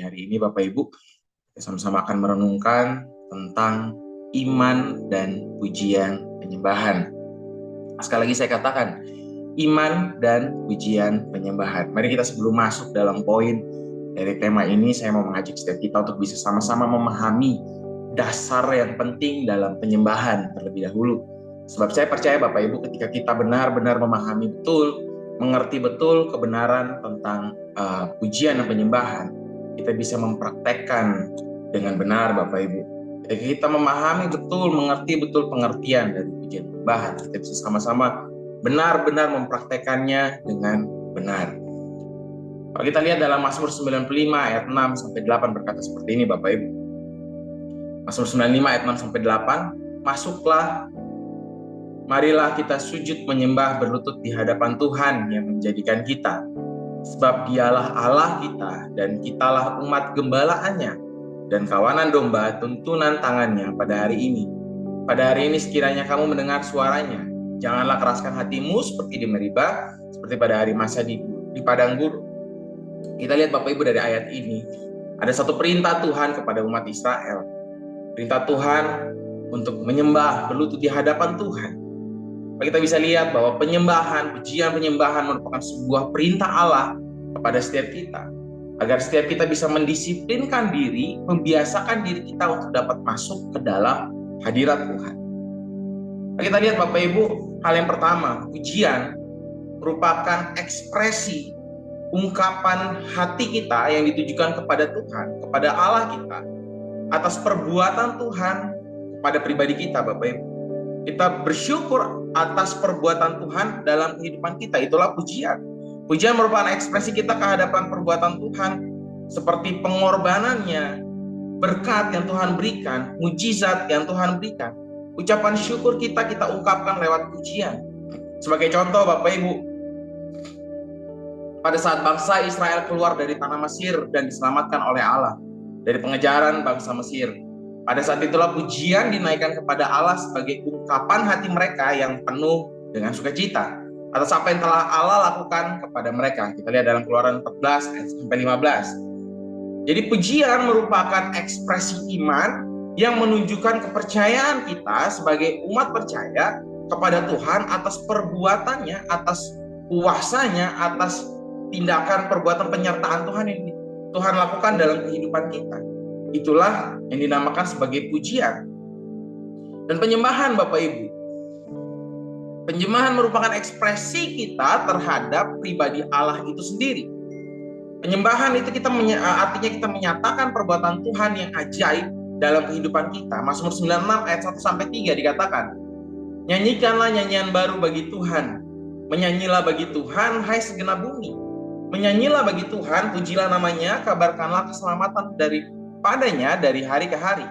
hari ini Bapak Ibu. Kita sama-sama akan merenungkan tentang iman dan pujian penyembahan. Sekali lagi saya katakan, iman dan pujian penyembahan. Mari kita sebelum masuk dalam poin dari tema ini, saya mau mengajak setiap kita untuk bisa sama-sama memahami dasar yang penting dalam penyembahan terlebih dahulu. Sebab saya percaya Bapak Ibu, ketika kita benar-benar memahami betul, mengerti betul kebenaran tentang pujian dan penyembahan, kita bisa mempraktekkan dengan benar Bapak Ibu. Ketika kita memahami betul, mengerti betul pengertian dari pujian penyembahan, kita bisa sama-sama benar-benar mempraktekannya dengan benar. Kalau kita lihat dalam Mazmur 95 ayat 6 sampai 8 berkata seperti ini Bapak Ibu. Mazmur 95 ayat 6 sampai 8, masuklah, marilah kita sujud menyembah berlutut di hadapan Tuhan yang menjadikan kita. Sebab dialah Allah kita dan kitalah umat gembalaannya dan kawanan domba tuntunan tangannya pada hari ini. Pada hari ini sekiranya kamu mendengar suaranya, janganlah keraskan hatimu seperti di Meribah, seperti pada hari masa di padang gurun. Kita lihat Bapak Ibu dari ayat ini, ada satu perintah Tuhan kepada umat Israel. Perintah Tuhan untuk menyembah berlutut di hadapan Tuhan. Kita bisa lihat bahwa penyembahan, pujian penyembahan merupakan sebuah perintah Allah kepada setiap kita. Agar setiap kita bisa mendisiplinkan diri, membiasakan diri kita untuk dapat masuk ke dalam hadirat Tuhan. Kita lihat Bapak Ibu, hal yang pertama, pujian merupakan ekspresi, ungkapan hati kita yang ditujukan kepada Tuhan, kepada Allah kita, atas perbuatan Tuhan kepada pribadi kita Bapak Ibu. Kita bersyukur atas perbuatan Tuhan dalam kehidupan kita, itulah pujian. Pujian merupakan ekspresi kita kehadapan perbuatan Tuhan, seperti pengorbanannya, berkat yang Tuhan berikan, mujizat yang Tuhan berikan. Ucapan syukur kita ungkapkan lewat pujian. Sebagai contoh Bapak Ibu, pada saat bangsa Israel keluar dari tanah Mesir dan diselamatkan oleh Allah dari pengejaran bangsa Mesir, pada saat itulah pujian dinaikkan kepada Allah sebagai ungkapan hati mereka yang penuh dengan sukacita atas apa yang telah Allah lakukan kepada mereka. Kita lihat dalam Keluaran 14 ayat sampai 15. Jadi pujian merupakan ekspresi iman yang menunjukkan kepercayaan kita sebagai umat percaya kepada Tuhan atas perbuatannya, atas kuasanya, atas tindakan perbuatan penyertaan Tuhan yang Tuhan lakukan dalam kehidupan kita. Itulah yang dinamakan sebagai pujian. Dan penyembahan Bapak Ibu, penyembahan merupakan ekspresi kita terhadap pribadi Allah itu sendiri. Penyembahan itu artinya kita menyatakan perbuatan Tuhan yang ajaib dalam kehidupan kita. Mazmur 96 ayat 1 sampai 3 dikatakan, nyanyikanlah nyanyian baru bagi Tuhan, menyanyilah bagi Tuhan hai segenap bumi, menyanyilah bagi Tuhan, pujilah namanya, kabarkanlah keselamatan padanya dari hari ke hari.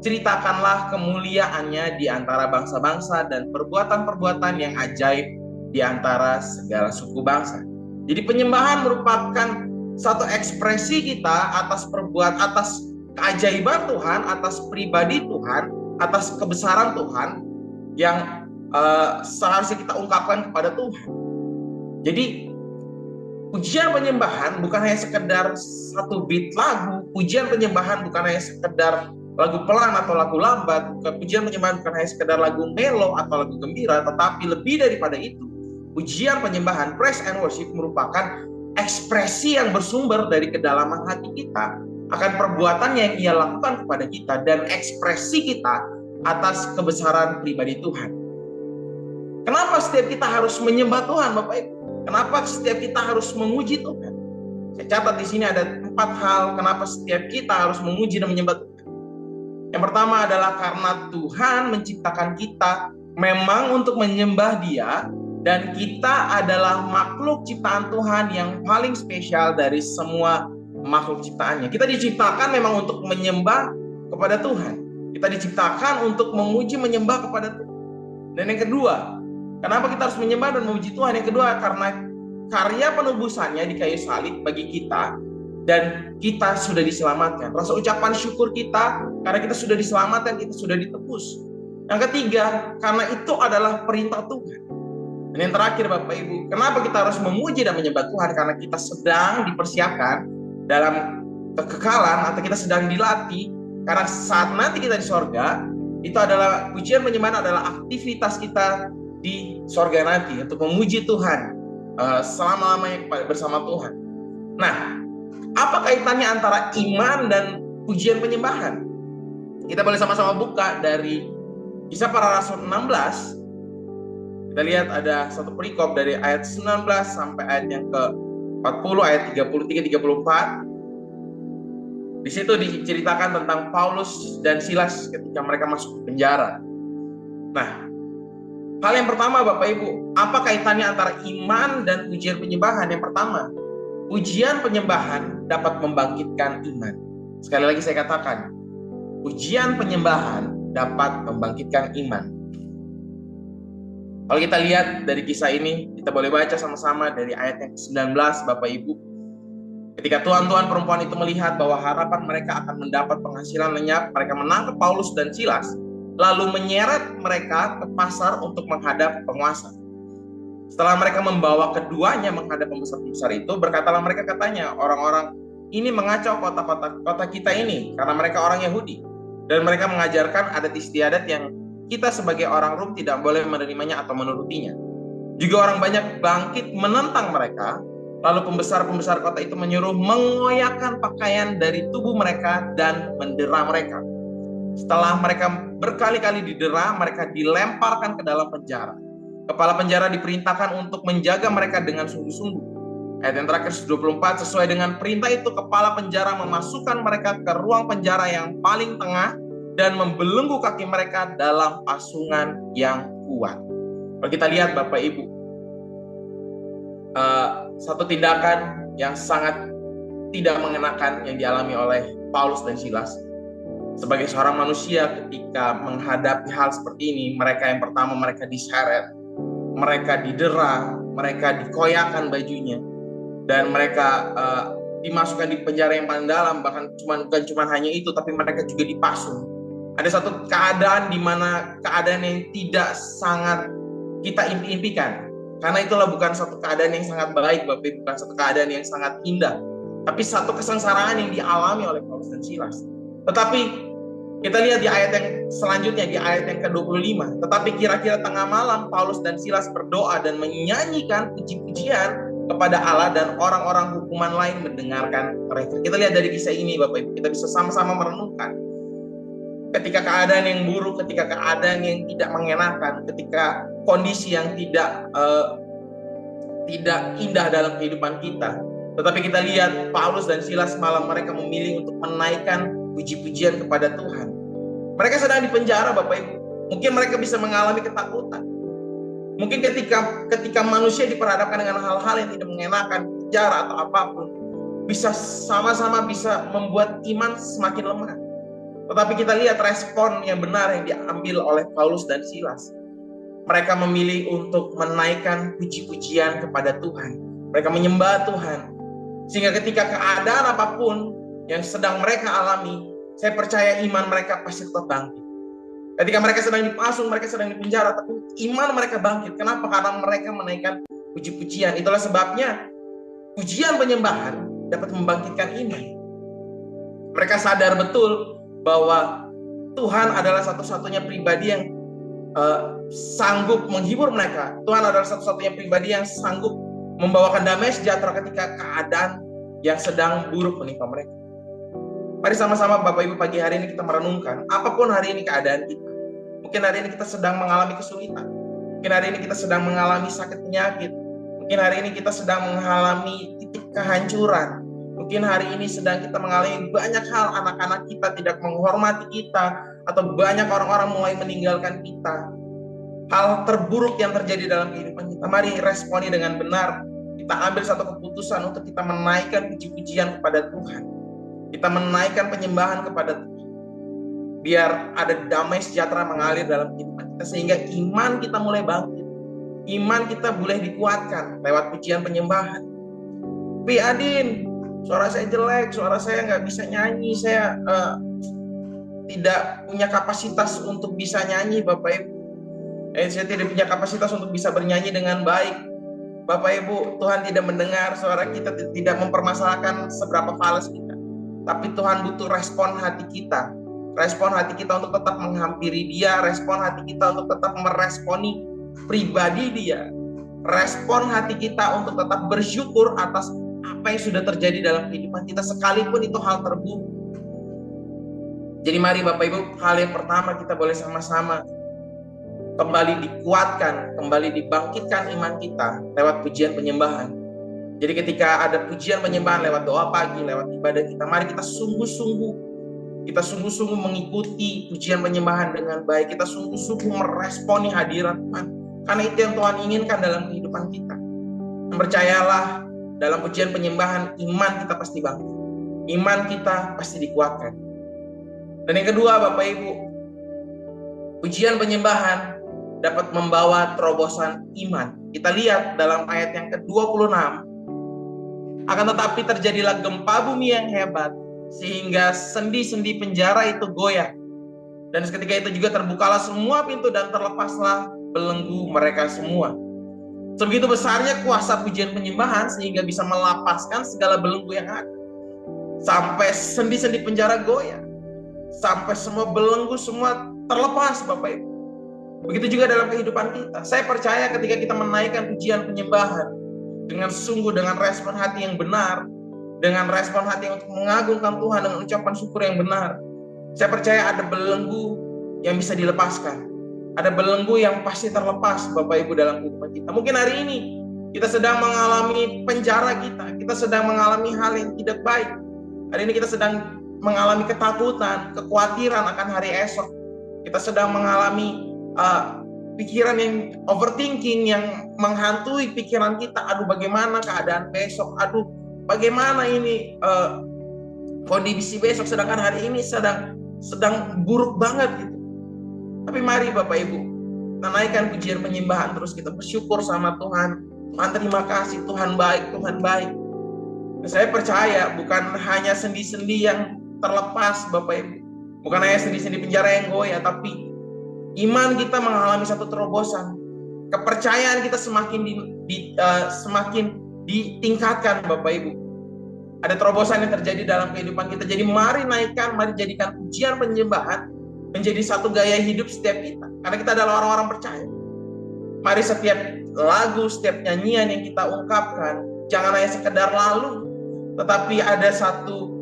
Ceritakanlah kemuliaannya di antara bangsa-bangsa dan perbuatan-perbuatan yang ajaib di antara segala suku bangsa. Jadi penyembahan merupakan satu ekspresi kita atas keajaiban Tuhan, atas pribadi Tuhan, atas kebesaran Tuhan yang seharusnya kita ungkapkan kepada Tuhan. Jadi pujian penyembahan bukan hanya sekedar satu beat lagu, pujian penyembahan bukan hanya sekedar lagu pelan atau lagu lambat, pujian penyembahan bukan hanya sekedar lagu melo atau lagu gembira, tetapi lebih daripada itu, pujian penyembahan, praise and worship merupakan ekspresi yang bersumber dari kedalaman hati kita akan perbuatan yang Ia lakukan kepada kita dan ekspresi kita atas kebesaran pribadi Tuhan. Kenapa setiap kita harus menyembah Tuhan, Bapak Ibu? Kenapa setiap kita harus memuji Tuhan? Saya catat di sini ada 4 hal kenapa setiap kita harus memuji dan menyembah Tuhan. Yang pertama adalah karena Tuhan menciptakan kita memang untuk menyembah Dia, dan kita adalah makhluk ciptaan Tuhan yang paling spesial dari semua makhluk ciptaannya. Kita diciptakan memang untuk menyembah kepada Tuhan. Kita diciptakan untuk memuji menyembah kepada Tuhan. Dan yang kedua, kenapa kita harus menyembah dan memuji Tuhan? Yang kedua, karena karya penebusannya di kayu salib bagi kita, dan kita sudah diselamatkan. Rasa ucapan syukur kita karena kita sudah diselamatkan, kita sudah ditebus. Yang ketiga, karena itu adalah perintah Tuhan. Dan yang terakhir Bapak Ibu, kenapa kita harus memuji dan menyembah Tuhan? Karena kita sedang dipersiapkan dalam kekekalan atau kita sedang dilatih, karena saat nanti kita di sorga, itu adalah pujian penyembahan adalah aktivitas kita di sorga nanti untuk memuji Tuhan selama-lamanya bersama Tuhan. Nah, apa kaitannya antara iman dan pujian penyembahan? Kita boleh sama-sama buka dari Kisah Para Rasul 16. Kita lihat ada satu perikop dari ayat 19 sampai ayat yang ke-40, ayat 33-34. Di situ diceritakan tentang Paulus dan Silas ketika mereka masuk ke penjara. Nah, hal yang pertama Bapak Ibu, apa kaitannya antara iman dan pujian penyembahan? Yang pertama, pujian penyembahan dapat membangkitkan iman. Sekali lagi saya katakan, pujian penyembahan dapat membangkitkan iman. Kalau kita lihat dari kisah ini, kita boleh baca sama-sama dari ayat yang ke-19 Bapak Ibu. Ketika tuan-tuan perempuan itu melihat bahwa harapan mereka akan mendapat penghasilan lenyap, mereka menangkap Paulus dan Silas, lalu menyeret mereka ke pasar untuk menghadap penguasa. Setelah mereka membawa keduanya menghadap pembesar-pembesar itu, berkatalah mereka katanya, orang-orang ini mengacau kota kita ini, karena mereka orang Yahudi. Dan mereka mengajarkan adat istiadat yang kita sebagai orang Rom tidak boleh menerimanya atau menurutinya. Juga orang banyak bangkit menentang mereka. Lalu pembesar-pembesar kota itu menyuruh mengoyakkan pakaian dari tubuh mereka dan mendera mereka. Setelah mereka berkali-kali didera, mereka dilemparkan ke dalam penjara. Kepala penjara diperintahkan untuk menjaga mereka dengan sungguh-sungguh. Ayat yang terakhir 24, sesuai dengan perintah itu, kepala penjara memasukkan mereka ke ruang penjara yang paling tengah dan membelenggu kaki mereka dalam pasungan yang kuat. Kalau kita lihat Bapak Ibu, satu tindakan yang sangat tidak mengenakan yang dialami oleh Paulus dan Silas. Sebagai seorang manusia ketika menghadapi hal seperti ini, mereka yang pertama mereka diseret, mereka didera, mereka dikoyakkan bajunya, dan mereka dimasukkan di penjara yang paling dalam. Bahkan bukan cuma hanya itu, tapi mereka juga dipasung. Ada satu keadaan di mana keadaan yang tidak sangat kita impikan. Karena itulah bukan satu keadaan yang sangat baik, Bapak, bukan satu keadaan yang sangat indah, tapi satu kesengsaraan yang dialami oleh Paulus dan Silas. Tetapi kita lihat di ayat yang selanjutnya, di ayat yang ke-25. Tetapi kira-kira tengah malam Paulus dan Silas berdoa dan menyanyikan puji-pujian kepada Allah, dan orang-orang hukuman lain mendengarkan mereka. Kita lihat dari kisah ini Bapak Ibu, kita bisa sama-sama merenungkan. Ketika keadaan yang buruk, ketika keadaan yang tidak mengenakan, ketika kondisi yang tidak indah dalam kehidupan kita, tetapi kita lihat Paulus dan Silas malam mereka memilih untuk menaikkan puji-pujian kepada Tuhan. Mereka sedang di penjara Bapak Ibu. Mungkin mereka bisa mengalami ketakutan. Mungkin ketika manusia diperhadapkan dengan hal-hal yang tidak mengenakan, penjara atau apapun, bisa sama-sama bisa membuat iman semakin lemah. Tetapi kita lihat respon yang benar yang diambil oleh Paulus dan Silas. Mereka memilih untuk menaikkan puji-pujian kepada Tuhan. Mereka menyembah Tuhan. Sehingga ketika keadaan apapun yang sedang mereka alami, saya percaya iman mereka pasti tetap bangkit. Ketika mereka sedang dipasung, mereka sedang dipenjara, tapi iman mereka bangkit. Kenapa? Karena mereka menaikkan puji-pujian. Itulah sebabnya pujian penyembahan dapat membangkitkan iman. Mereka sadar betul bahwa Tuhan adalah satu-satunya pribadi yang sanggup menghibur mereka. Tuhan adalah satu-satunya pribadi yang sanggup membawakan damai sejahtera ketika keadaan yang sedang buruk menimpa mereka. Mari sama-sama Bapak Ibu pagi hari ini kita merenungkan, apapun hari ini keadaan kita. Mungkin hari ini kita sedang mengalami kesulitan. Mungkin hari ini kita sedang mengalami sakit penyakit. Mungkin hari ini kita sedang mengalami titik kehancuran. Mungkin hari ini sedang kita mengalami banyak hal, anak-anak kita tidak menghormati kita, atau banyak orang-orang mulai meninggalkan kita. Hal terburuk yang terjadi dalam kehidupan kita, mari responi dengan benar. Kita ambil satu keputusan untuk kita menaikkan puji-pujian kepada Tuhan. Kita menaikkan penyembahan kepada Tuhan. Biar ada damai sejahtera mengalir dalam kehidupan kita, sehingga iman kita mulai bangkit. Iman kita boleh dikuatkan lewat pujian penyembahan. Tapi Adin, suara saya jelek, suara saya nggak bisa nyanyi, saya tidak punya kapasitas untuk bisa nyanyi, Bapak Ibu. Saya tidak punya kapasitas untuk bisa bernyanyi dengan baik. Bapak Ibu, Tuhan tidak mendengar suara kita, tidak mempermasalahkan seberapa fals kita. Tapi Tuhan butuh respon hati kita. Respon hati kita untuk tetap menghampiri Dia, respon hati kita untuk tetap meresponi pribadi Dia, respon hati kita untuk tetap bersyukur atas apa yang sudah terjadi dalam kehidupan kita, sekalipun itu hal terburuk. Jadi mari Bapak Ibu, hal yang pertama kita boleh sama-sama kembali dikuatkan, kembali dibangkitkan iman kita lewat pujian penyembahan. Jadi ketika ada pujian penyembahan lewat doa pagi, lewat ibadah kita, mari kita sungguh-sungguh mengikuti pujian penyembahan dengan baik. Kita sungguh-sungguh meresponi hadirat Tuhan. Karena itu yang Tuhan inginkan dalam kehidupan kita. Dan percayalah, dalam pujian penyembahan, iman kita pasti bangkit. Iman kita pasti dikuatkan. Dan yang kedua Bapak Ibu, pujian penyembahan dapat membawa terobosan iman. Kita lihat dalam ayat yang ke-26. Akan tetapi terjadilah gempa bumi yang hebat, sehingga sendi-sendi penjara itu goyah. Dan seketika itu juga terbukalah semua pintu dan terlepaslah belenggu mereka semua. Sebegitu besarnya kuasa pujian penyembahan sehingga bisa melapaskan segala belenggu yang ada. Sampai sendi-sendi penjara goyah. Sampai semua belenggu semua terlepas Bapak Ibu. Begitu juga dalam kehidupan kita. Saya percaya ketika kita menaikkan pujian penyembahan dengan sungguh, dengan respon hati yang benar, dengan respon hati untuk mengagungkan Tuhan, dengan ucapan syukur yang benar, saya percaya ada belenggu yang bisa dilepaskan. Ada belenggu yang pasti terlepas Bapak Ibu dalam kehidupan kita. Mungkin hari ini kita sedang mengalami penjara kita sedang mengalami hal yang tidak baik. Hari ini kita sedang mengalami ketakutan, kekhawatiran akan hari esok. Kita sedang mengalami pikiran yang overthinking yang menghantui pikiran kita. Aduh, bagaimana keadaan besok? Aduh, bagaimana ini kondisi besok, sedangkan hari ini sedang buruk banget gitu. Tapi mari Bapak Ibu, kita naikkan pujian penyembahan, terus kita bersyukur sama Tuhan. Tuhan terima kasih, Tuhan baik, Tuhan baik. Dan saya percaya bukan hanya sendi-sendi yang terlepas Bapak Ibu, bukan hanya sendi-sendi penjara yang goyah, tapi iman kita mengalami satu terobosan. Kepercayaan kita semakin ditingkatkan Bapak Ibu. Ada terobosan yang terjadi dalam kehidupan kita. Jadi mari jadikan pujian penyembahan menjadi satu gaya hidup setiap kita. Karena kita adalah orang-orang percaya. Mari setiap lagu, setiap nyanyian yang kita ungkapkan, jangan hanya sekedar lalu, tetapi ada satu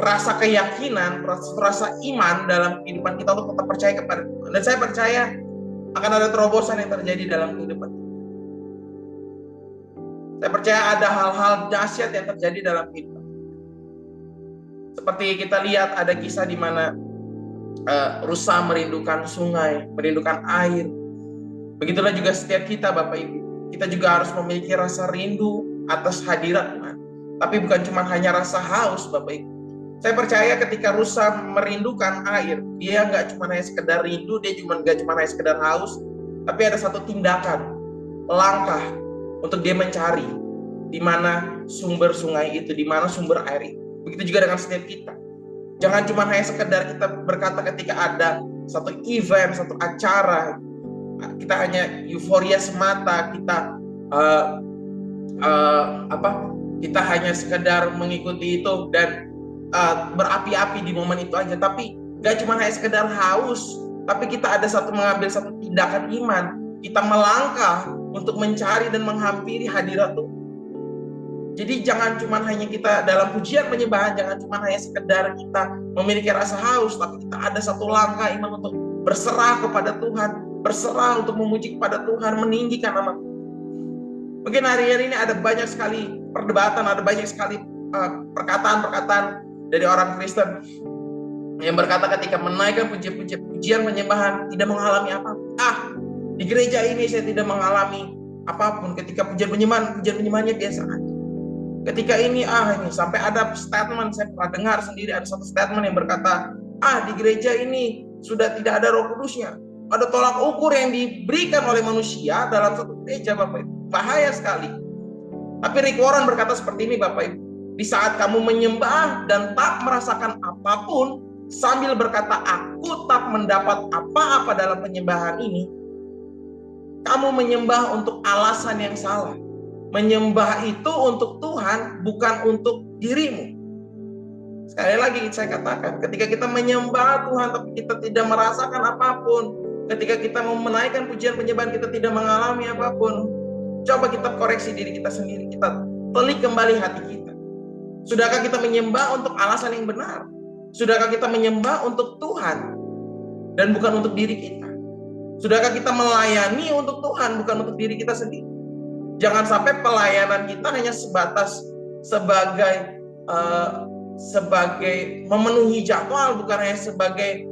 rasa keyakinan, rasa iman dalam kehidupan kita untuk tetap percaya kepada Tuhan. Dan saya percaya akan ada terobosan yang terjadi dalam kehidupan kita. Saya percaya ada hal-hal dahsyat yang terjadi dalam kehidupan. Seperti kita lihat ada kisah di mana rusa merindukan sungai, merindukan air. Begitulah juga setiap kita Bapak Ibu. Kita juga harus memiliki rasa rindu atas hadirat Tuhan. Tapi bukan cuma hanya rasa haus Bapak Ibu. Saya percaya ketika rusa merindukan air, dia nggak cuma hanya sekedar rindu, dia nggak cuma hanya sekedar haus, tapi ada satu tindakan, langkah untuk dia mencari di mana sumber sungai itu, di mana sumber air itu. Begitu juga dengan setiap kita. Jangan cuma hanya sekedar kita berkata ketika ada satu event, satu acara, kita hanya euforia semata, kita kita hanya sekedar mengikuti itu dan berapi-api di momen itu aja. Tapi gak cuma hanya sekedar haus, tapi kita ada mengambil satu tindakan iman. Kita melangkah untuk mencari dan menghampiri hadirat Tuhan. Jadi jangan cuma hanya kita dalam pujian penyembahan, jangan cuma hanya sekedar kita memiliki rasa haus, tapi kita ada satu langkah iman untuk berserah kepada Tuhan, berserah untuk memuji kepada Tuhan, meninggikan nama Tuhan. Mungkin hari-hari ini ada banyak sekali perdebatan, ada banyak sekali perkataan-perkataan dari orang Kristen yang berkata ketika menaikkan pujian penyembahan tidak mengalami apa-apa. Di gereja ini saya tidak mengalami apapun. Ketika pujian penyembahannya biasa aja. Ketika ini sampai ada statement, saya pernah dengar sendiri ada satu statement yang berkata, di gereja ini sudah tidak ada Roh Kudusnya. Ada tolak ukur yang diberikan oleh manusia dalam satu gereja Bapak Ibu. Bahaya sekali. Tapi Rick Warren berkata seperti ini Bapak Ibu. Di saat kamu menyembah dan tak merasakan apapun, sambil berkata, aku tak mendapat apa-apa dalam penyembahan ini, kamu menyembah untuk alasan yang salah. Menyembah itu untuk Tuhan, bukan untuk dirimu. Sekali lagi saya katakan, ketika kita menyembah Tuhan tapi kita tidak merasakan apapun, ketika kita mau menaikkan pujian penyembahan kita tidak mengalami apapun, coba kita koreksi diri kita sendiri, kita telik kembali hati kita. Sudahkah kita menyembah untuk alasan yang benar? Sudahkah kita menyembah untuk Tuhan dan bukan untuk diri kita? Sudahkah kita melayani untuk Tuhan bukan untuk diri kita sendiri? Jangan sampai pelayanan kita hanya sebatas sebagai memenuhi jadwal, bukan hanya sebagai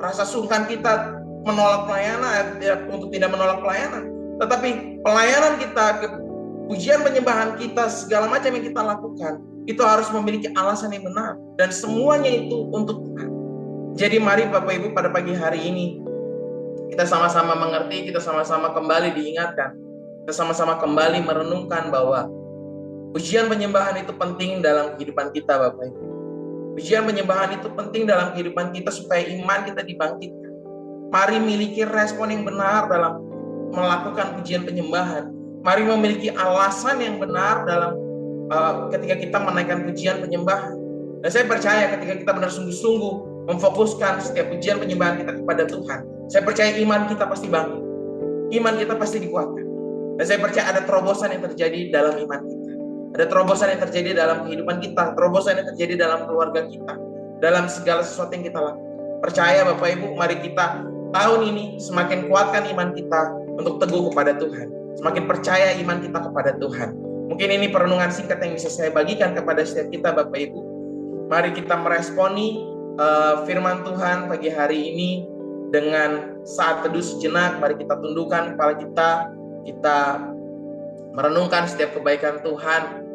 rasa sungkan kita menolak pelayanan, untuk tidak menolak pelayanan, tetapi pelayanan kita, pujian penyembahan kita, segala macam yang kita lakukan itu harus memiliki alasan yang benar dan semuanya itu untuk Tuhan. Jadi mari Bapak Ibu pada pagi hari ini kita sama-sama mengerti, kita sama-sama kembali diingatkan, kita sama-sama kembali merenungkan bahwa pujian penyembahan itu penting dalam kehidupan kita Bapak Ibu. Pujian penyembahan itu penting dalam kehidupan kita supaya iman kita dibangkitkan. Mari miliki respon yang benar dalam melakukan pujian penyembahan. Mari memiliki alasan yang benar dalam ketika kita menaikkan pujian penyembahan. Dan saya percaya ketika kita benar sungguh-sungguh memfokuskan setiap pujian penyembahan kita kepada Tuhan, saya percaya iman kita pasti bangkit. Iman kita pasti dikuatkan. Dan saya percaya ada terobosan yang terjadi dalam iman kita. Ada terobosan yang terjadi dalam kehidupan kita, terobosan yang terjadi dalam keluarga kita, dalam segala sesuatu yang kita lakukan. Percaya Bapak Ibu, mari kita tahun ini semakin kuatkan iman kita untuk teguh kepada Tuhan. Semakin percaya iman kita kepada Tuhan. Mungkin ini perenungan singkat yang bisa saya bagikan kepada setiap kita Bapak Ibu. Mari kita meresponi firman Tuhan pagi hari ini dengan saat teduh sejenak. Mari kita tundukkan kepala kita merenungkan setiap kebaikan Tuhan.